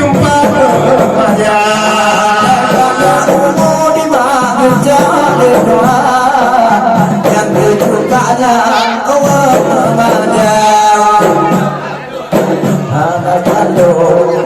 jumpa remaja Umur di mana jadi doa yang dicukanya awal remaja. Anak kandung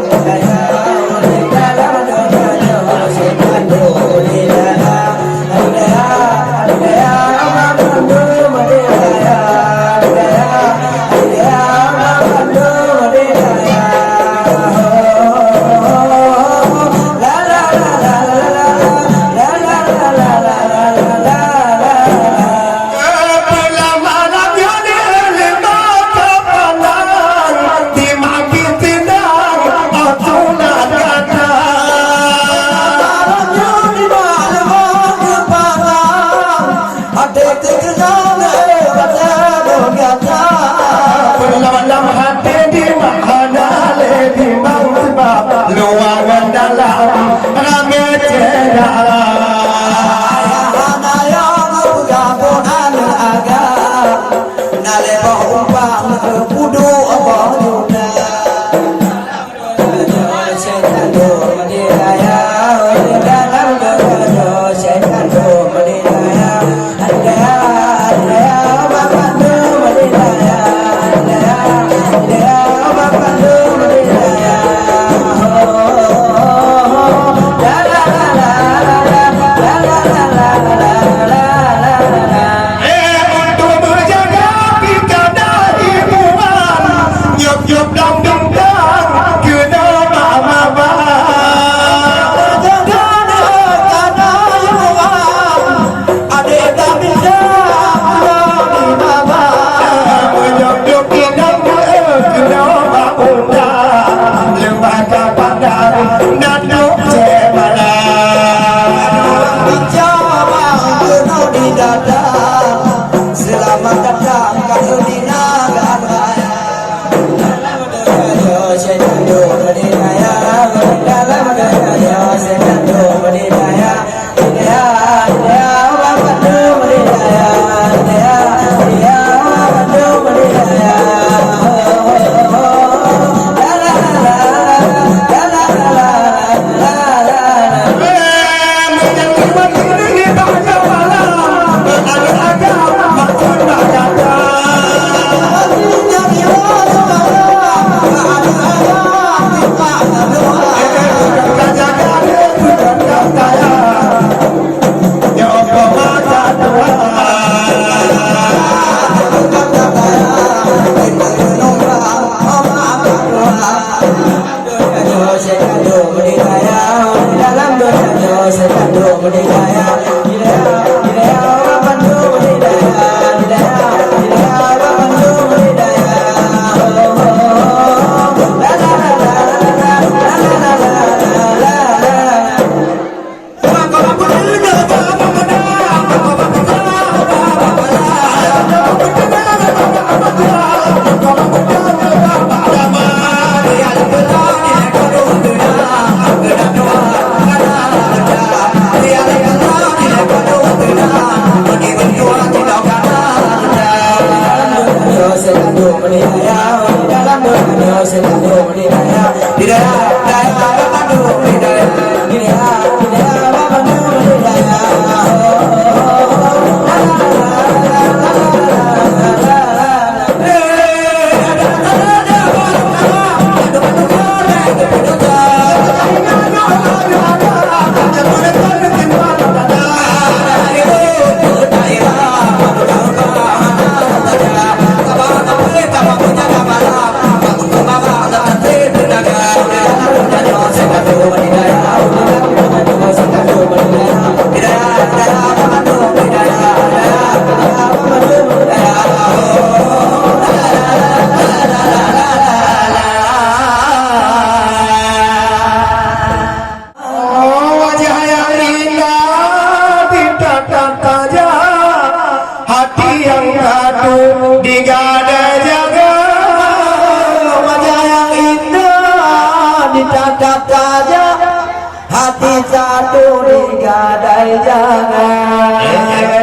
hati satu digadai jangan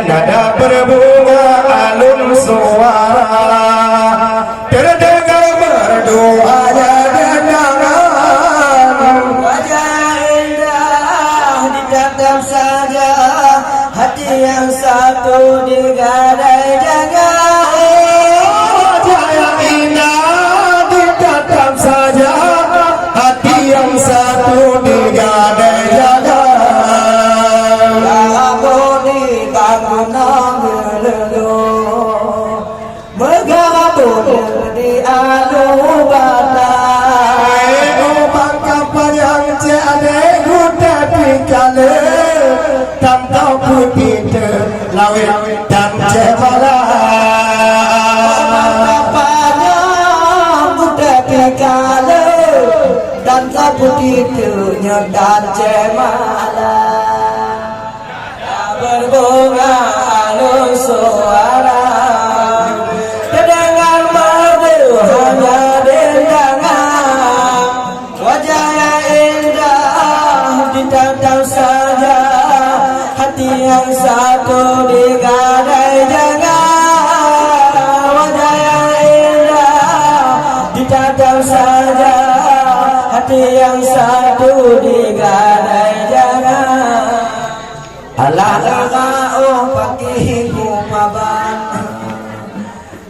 nada berbunga alun suara terdengar berdoanya dendangan hati yang satu digadai jaga. Wajah yang indah ditatap saja, hati yang satu digadai jaga. Aku di bangunan gelelu, megabung di alu batai. Obat kapal yang tiada guna dikala, tanpa putih terlawit dan cemara. Kapalnya muda dikala, dan putih dan cemara. Berbunga halus suara, terdengar merdu hanya dendangan. Wajah yang indah ditatap saja, hati yang satu digadai jaga. Wajah yang indah ditatap saja, hati yang satu digadai jaga. Alah-alah pagi kumaban,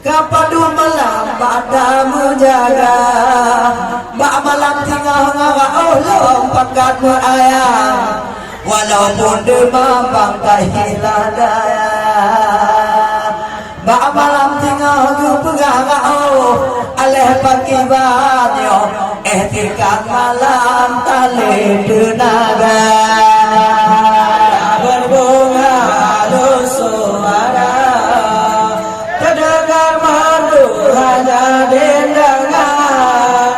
kapadu malam pada menjaga. Bak malam tinggal ngawak lompat berayam, walaupun demam bangkai hilang daya. Bak malam tinggal pegang aleh pagi banyo, tinggal malam tali tenaga. Berbunga halus suara, terdengar merdu hanya dendangan.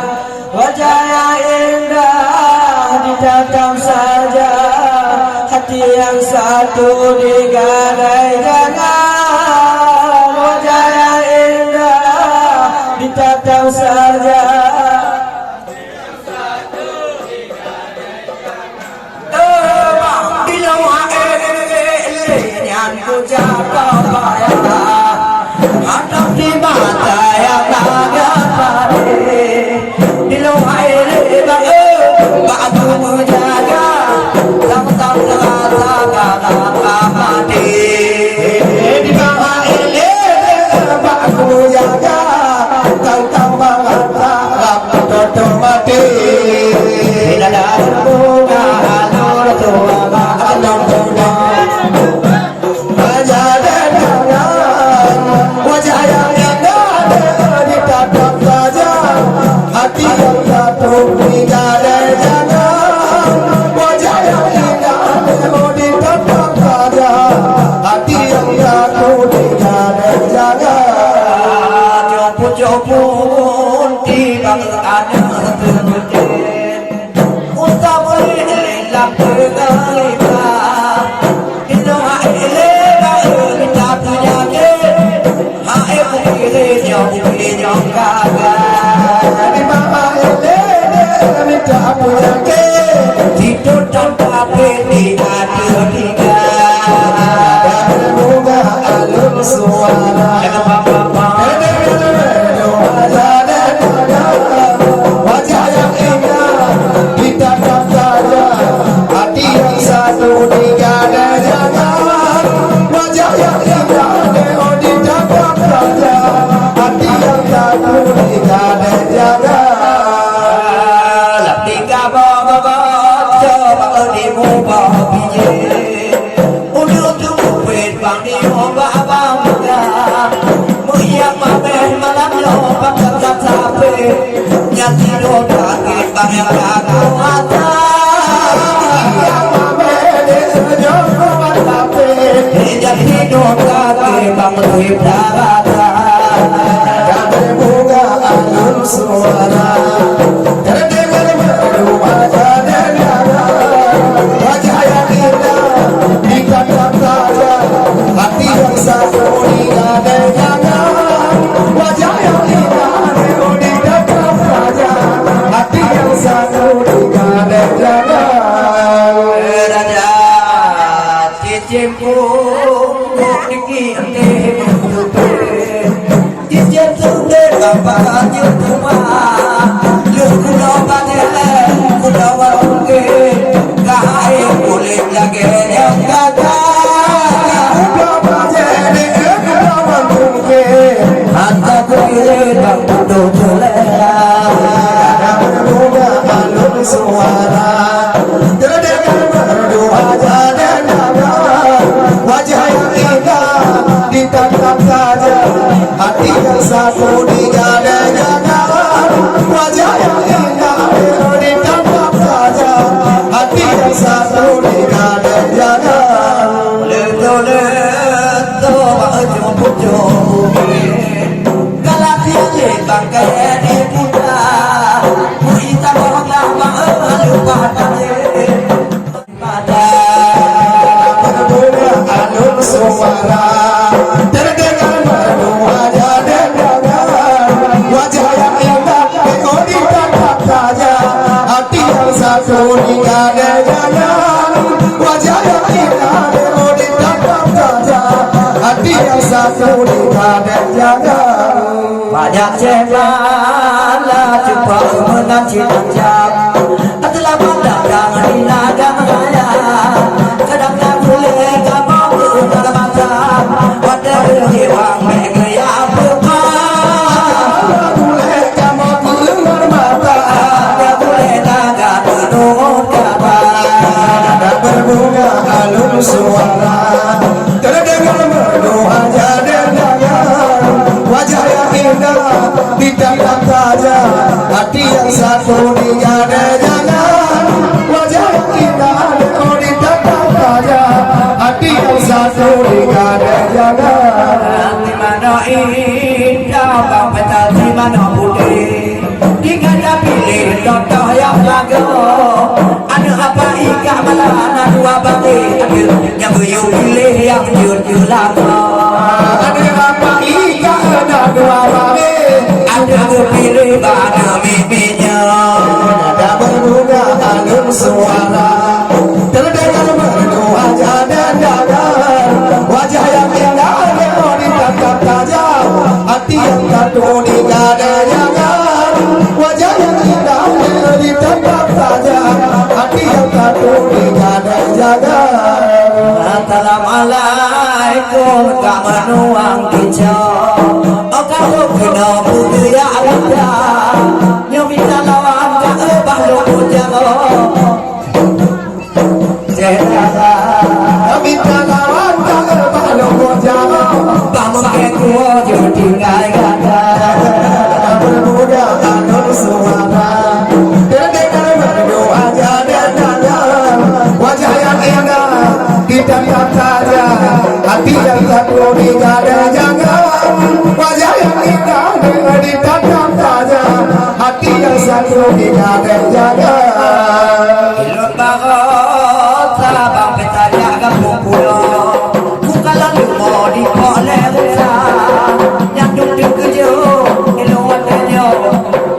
Wajah yang indah ditatap saja, hati yang satu digadai jaga. Wajah yang indah ditatap saja, ku jaga bayar, hadap di mata yang naga pare. Di luar lebak batu menjaga, tang-tang jaga mati. Di bawah ini aku jaga, tang-tang bangat tutup mati. Bila dah bunga halur tua malam bunga. Wajah yang indah ditatap saja, hati yang satu digadai jaga. Wajah yang indah ditatap saja, hati yang satu digadai jaga. Jopun tidak ada terjun, untuk melihat kegaliban. Itu yang gagal di bawah ini minta aku jaga, tidur tanpa peti ada tiga. bunga alun suara. Wajah yang indah ditatap saja, hati yang satu digadai jaga. Wajah yang indah ditatap saja, hati yang satu digadai jaga. Lap tiga bawa coba di mubah biji, udah tumpet bang di mubah bangga. Muiyak mabeh malam lompat ke sape, nyati kaget bang yang aku mata. Jadi kaget bang duit darata. Bunga alun suara, terdengar merdu wajah dendangan. Wajah yang indah ditatap saja, hati yang satu digadai jaga. Wajah yang indah ditatap saja, hati yang satu digadai jaga. Raja cicipung diki ente tutup, cicip tutup bapak jutuma, lu kuno badele kuno warungke, kahai kulit lagi yang gagal. suara terdengar merdu wajah dan dalam wajah yang indah ditatap saja hati yang satu digadang-gadang wajah yang indah ditatap saja hati yang satu digadang-gadang Leto baju pujo kalau dia bangkai di putra kita bawa malu pada berbunga alun suara terdengar merdu wajah dan dalam wajah yang indah kau ditatap saja hati yang satu digadang-gadang wajah yang indah kau ditatap saja hati yang satu digadang-gadang banyak cemala cepat menang cinta adalah pandang di ladang raya kadang-kadang boleh kamu berada mata pada jiwang megaya berpah boleh kamu bermata ada boleh naga menurut kata ada berbunga alun suara terdengar merdu wajah dan dalam wajah yang indah ditatap saja hati yang satu digadang-gadang wajah yang indah kau ditatap saja hati yang satu digadang-gadang di mana indah bang peta di mana putih dikata pilih contoh yang lagu ada apa ikat malana dua bagi ada yang beriu pilih yang jujur lagu ada apa ikat ada dua babi ada pilih pada miminya ada berbunga alun suara terdengar merdu wajah dan dalam wajah yang indah kau ditatap saja hati yang satu digadang-gadang wajah yang indah ditatap saja hati yang satu digadang-gadang Assalamualaikum kak menuang kicau oh kalau kena putih ya ada nyomita lawan kak ebah lo pujang cerita minta lawan tak balong bojang bangun ke kuo jauh tinggal kata bermuda alun suara terdengar merdu wajah dan dalam wajah yang indah ditatap saja hati yang satu digadang-gadang wajah yang indah ditatap saja hati yang satu digadang-gadang Ilot bagot sabang petanya kampung pulau bukalah lumo di kolej yang duduk kerja ilot tenyo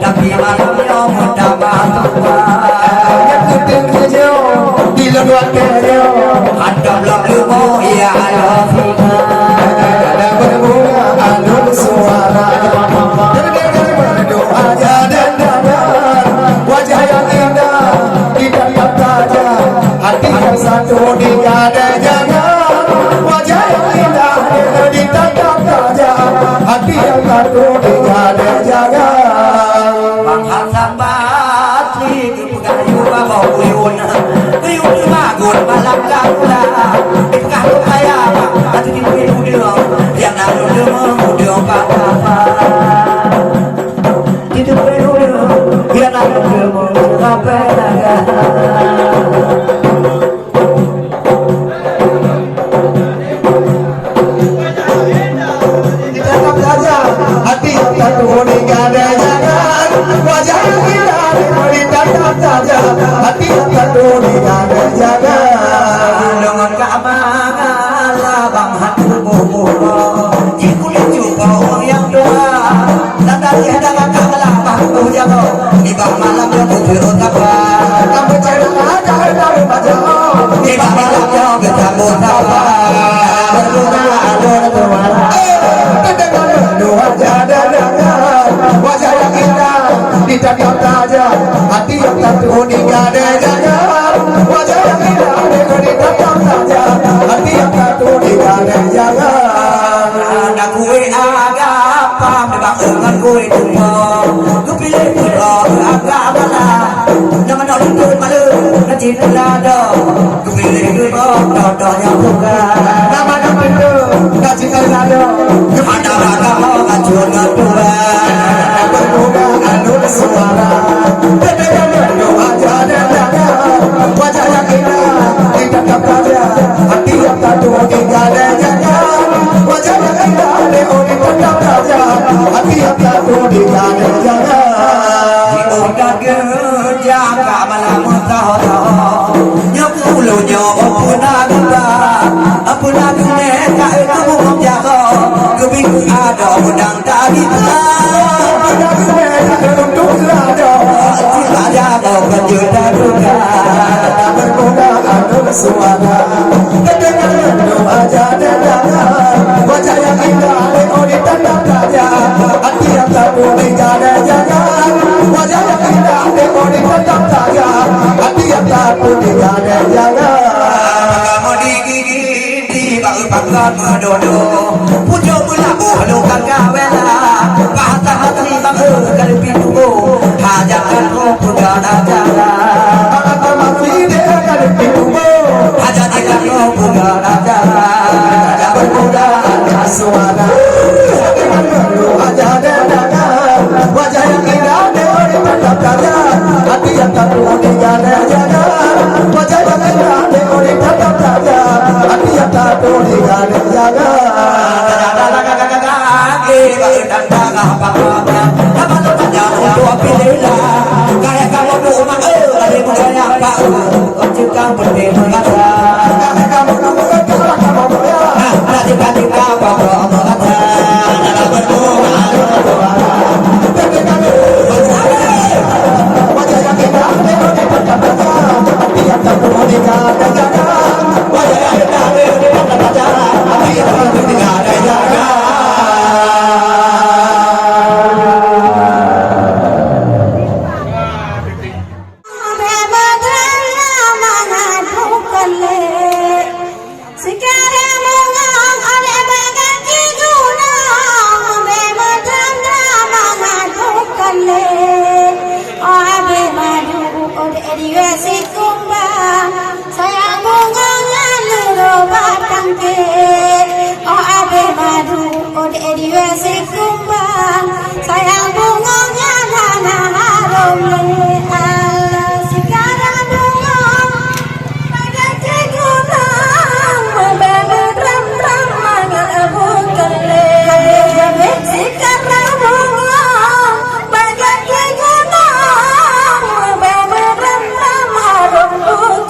tapi malamnya mudah batuan yang kuting kerja di luar kerja ada belum lumo ya alofina ada berbunga alun suara terdengar merdu wajah dan dalam wajah yang indah ditatap saja hati yang satu digadang-gadang wajah yang indah ditatap saja hati yang satu digadang-gadang bang hasan batri kepugayu bawa uyun uyun magun malam gula ikah kaya hati di muda yang lalu muda apa itu muda yang lalu muda apa ditatap saja hati yang satu digadang-gadang wajah yang indah ditatap saja hati yang satu digadang-gadang dengan keamangan labang hati bumbuh ikulah jumpa orang yang doa dan dari hadapan kalah bangku jago di bawah malam yang putih utapa kamu cerita dari majau di bawah malam yang ketemu tapa berbunga alun suara terdengar merdu wajah dan dalam wajah yang indah ditatap saja hati yang satu digadang-gadang wajah yang indah ditatap saja hati yang satu digadang-gadang anak kue agapa memang dengan kue tumbuh ku pilih pulau agak bala jangan nak lutut malu Najib lada Kemilih Dada yang bukan Nama itu Gaji lada Kemana rada Ngajur ngaturan Berbuka anu suara Ketika berdoa jalan jangan Wajah yang indah Tidak raja Hati yang tadu Tidak ada jangan Wajah yang indah Leoni tetap raja Hati yang tadu Tidak ada jangan Udah kerja Kak malam tahu Nyoku lu nyoku punah gua Apa lagi neka Kamu menjaga Kebingung ada Udang tadi Ada sebenarnya untuk lada Tidak jaga Kejutan juga Berbuka anu suara Ketika berdoa jalan jangan Wajah yang indah Leoni tetap raja Hati yang tadu Tidak ada jangan Wajah yang indah Leoni tetap raja Hati yang tadu Tidak ada jangan Kamu digigit Di bangga mendodo Pujuk mula Lukan kawela Bahasa hati bangga Dari pintu Hajakan roh Pegana jalan Maka masih dia akan pintumu Hajakan roh Pegana jalan Berbuka anu suara Dengan berdoa jalan jangan Wajah yang indah Leoni tetap raja Hati yang tadu Tidak ada jangan Wajah yang indah Leoni tetap raja Hati yang tadu Tidak ada jangan Kamu kamu kamu Wajah yang indah Leoni tetap raja Hati yang tadu Tidak ada jangan Wajah yang indah Leoni tetap raja Hati yang tadu Tidak ada jangan sayang bunganya nana harum sekarang bunga pada kegunang membangun ram-ram mengabu kelih sekarang bunga pada kegunang membangun ram-ram harum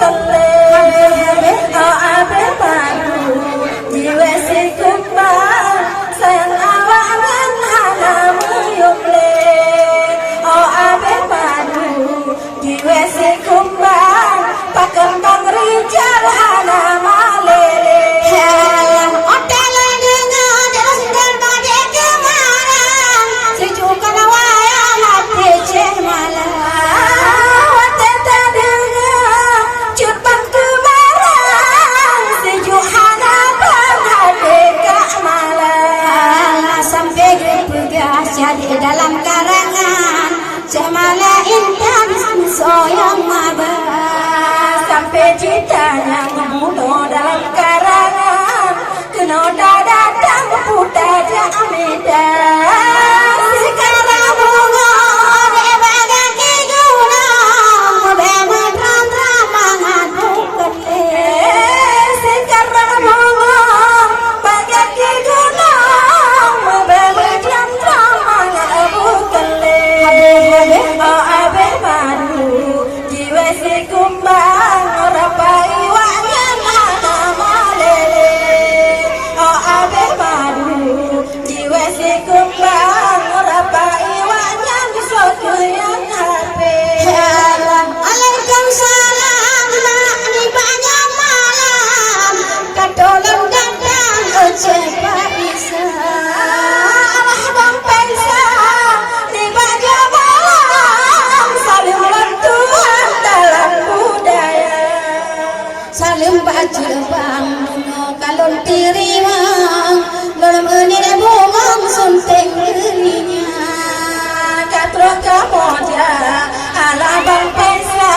kelih abe baru jiwa sekumbang sayang awak nana muyuble abe baru jiwa sekumbang pakembang rijal hana malele hotel dengan terus berbade kemarang sejukan wayang hati cemalang hotel dengar curpan kemarang sejuk hana berhati kamalang sampai berpegas jadi dalam karangan cemala intan soyang mabah sampai citanya membunuh dalam karangan kena datang putar jamidan sekarang bunga bebaga kegunang membangun ram-ram mengadu kelih sekarang bunga bagai kegunang membangun ram-ram mengadu kelih abe baru jiwa sekumbang rapai wanya nana malele abe baru jiwa sekumbang rapai wanya soku yang hape Waalaikumsalam di banyak malam katolong datang ojek bisa alah bang pensa di banyak malam saling bantuan dalam budaya saling baju bang nuno kalon tirimang belum ini bungong sunting belinya katro kamoja ala bang pensa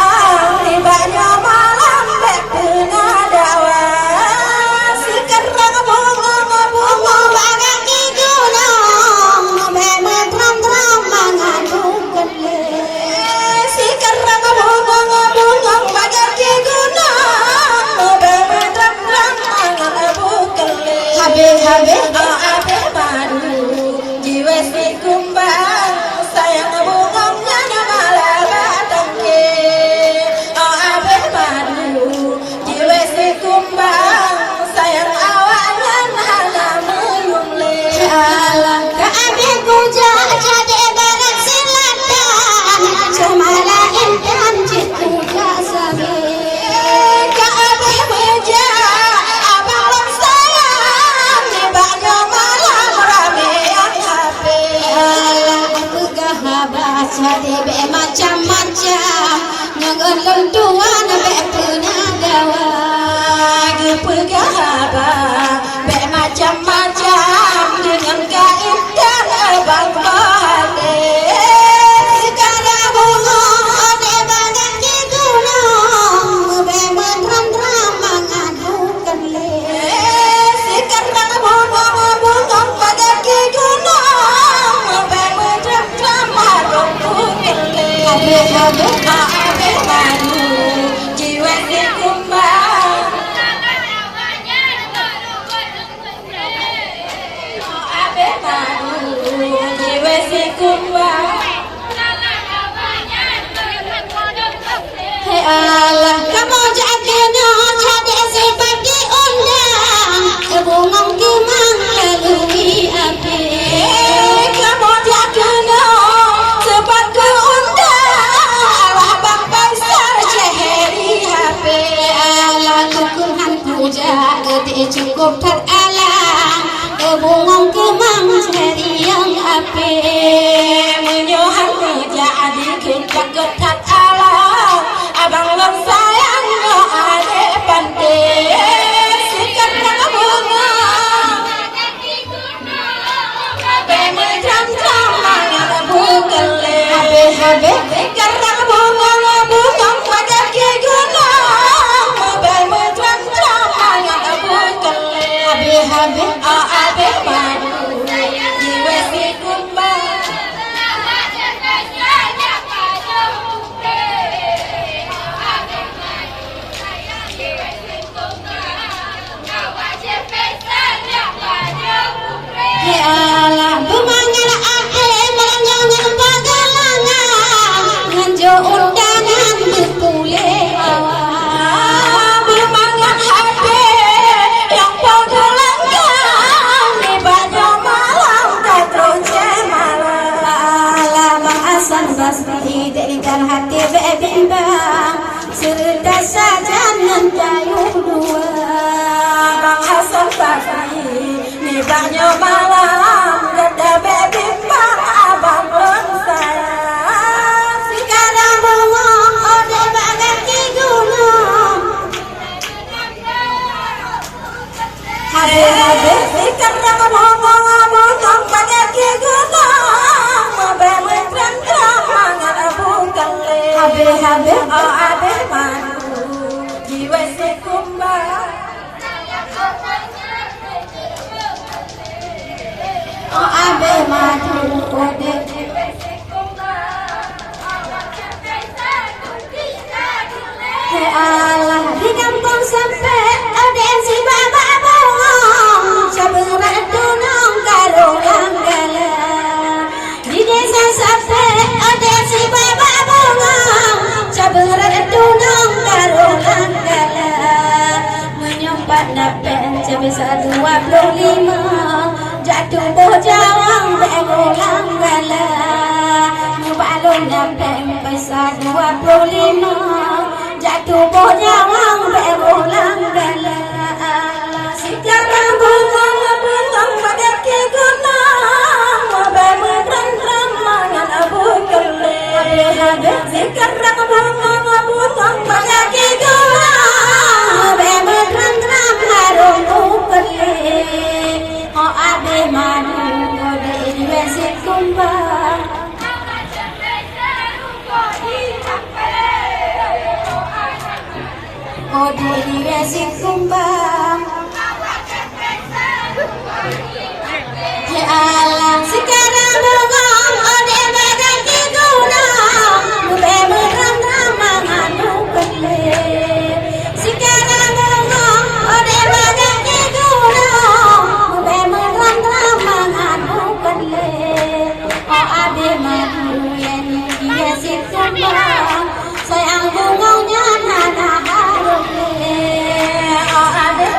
puja jadi barat selatan cemala intan jitu kasabe Ka'abah puja abang long sayang di banyak malam rame yang hape alah pegah baca debe macam-macam nyangan lentuan be penagawa pegah be macam-macam dengan kaitan abang balik sekarang bunga ada banyak di gunung be menram-ram mengadukan le sekarang bunga banyak di gunung be menram-ram mengadukan le abe baru jiwa di kumbang abe baru jiwa si kumbang Hei Allah kamu jadinya jadi sebagai undang kebungang kemang lalui api kamu jadinya sebagai undang abang besar ceheri HP Allah kukuhan puja gede cukup teralang kebungang kemang ceheri yang api menyohan puja adik kita getak alam abang long sayang no ade pandai sekarang bunga be macam-macam mana bukan le habe sekarang bunga pada ke gunung be macam-macam mana bukan le habe abe baru jiwa si kumbang Ya Allah, bumangan ake melanjangan pagalangan nganjo undangan berpule awal bumangan hati yang pagalangan di banyak malam tak terunce malam alam asan basri dengan hati bebimbang serta saja nantayu dua Bang Hasan Basri ni banyak malam gada bebimbang abang long sayang sekarang bunga ada banyak di gunung habe sekarang bunga banyak di gunung bemetram mangan bukan le habe abe malu jiwa si kumbang abe madu kode Hei Allah di kampung sampai ada si baba bongong saberat dunung karung langgala di desa sampai ada si baba bongong saberat dunung karung langgala menyempat napen sebesar 25 jatuh bojawang berulang gala balon nampem besar 25 jatuh bojawang berulang gala sekarang bunga pada ke gunung bemerang mangan abu kele sekarang bunga pada ke gunung bemerang harum kele abe madu kode wesi kumbang kode wesi kumbang Ya Allah sekarang bunga ode badan di gunung be merang mangan kele sekarang bunga ode badan di gunung be merang mangan kele abe madu yang dia si kumbang sayang bunganya nana harum le abe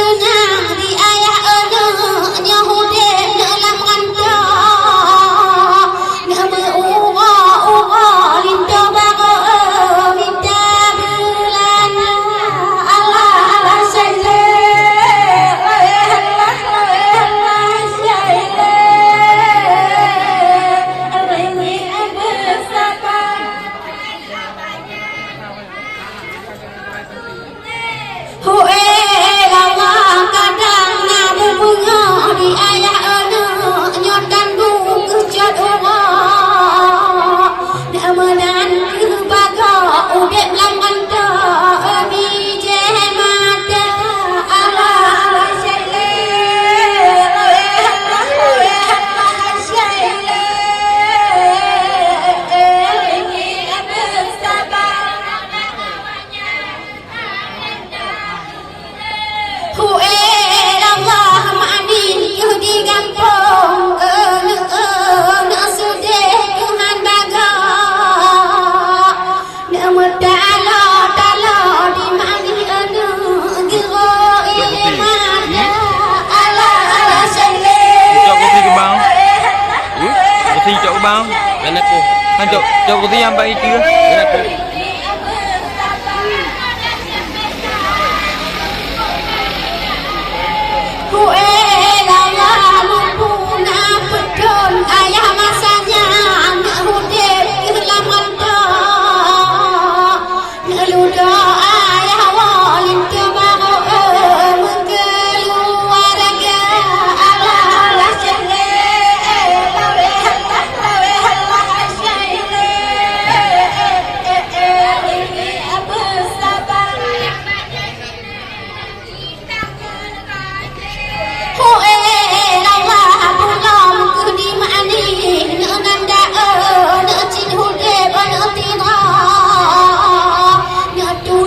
senang di ayah anak nyahude dalam rantau nama ura linta baru minta belana Allah Allah saile Allah saile ini bersabar kadang ngamu bunga di ayah anak nyotan bunga jad orang namanan kebaga udek lam anta bije mata Allah saile Allah saile ini bersabar Allah ma'ani di kampung sudah Tuhan baga nama tala di mani gero ilmada Allah saile Cok kopi ke bang? Kopi cok ke bang? Anak ku. Kan cok kopi yang baik itu. Anak ku. ayah masanya anak hudip dalam rantau ngeluda ayah walin kebaru mengeluarga Allah saile Allah saile ini bersabar Nanda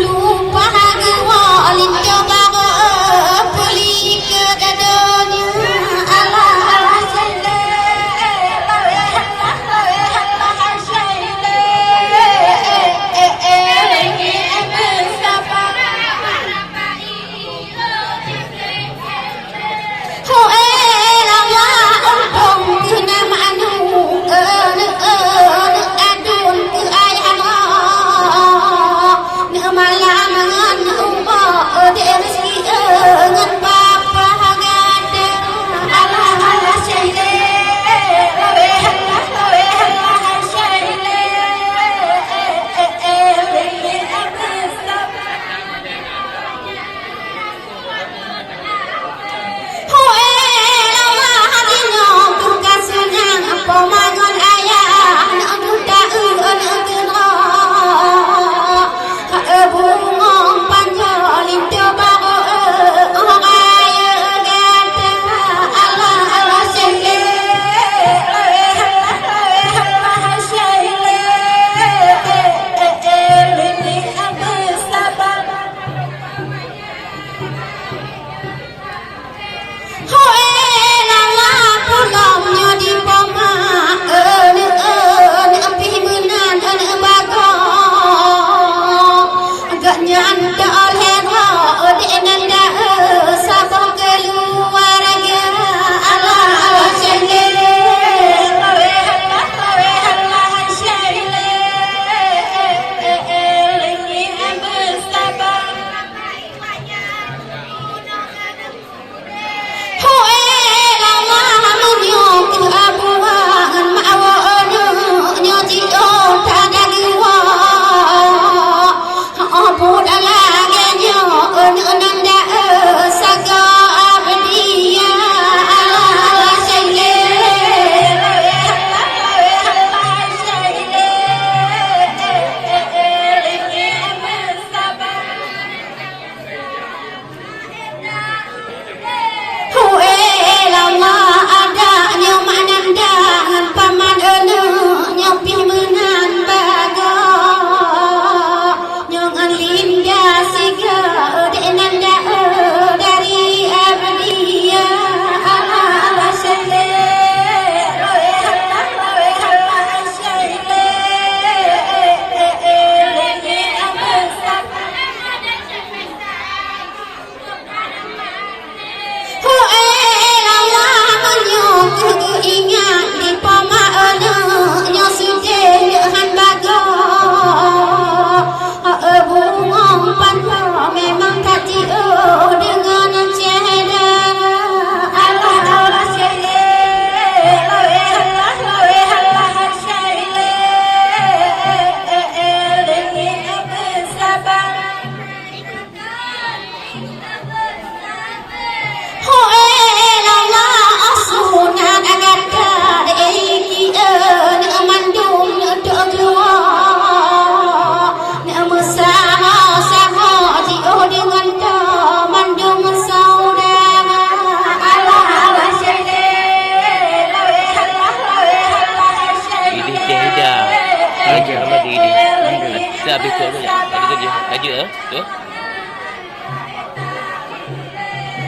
cok tu ya. Tadi dia. Lagi tu.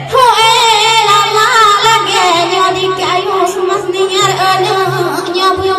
Hoe lama lagi nyo di kayu semas niar anu nyo puyo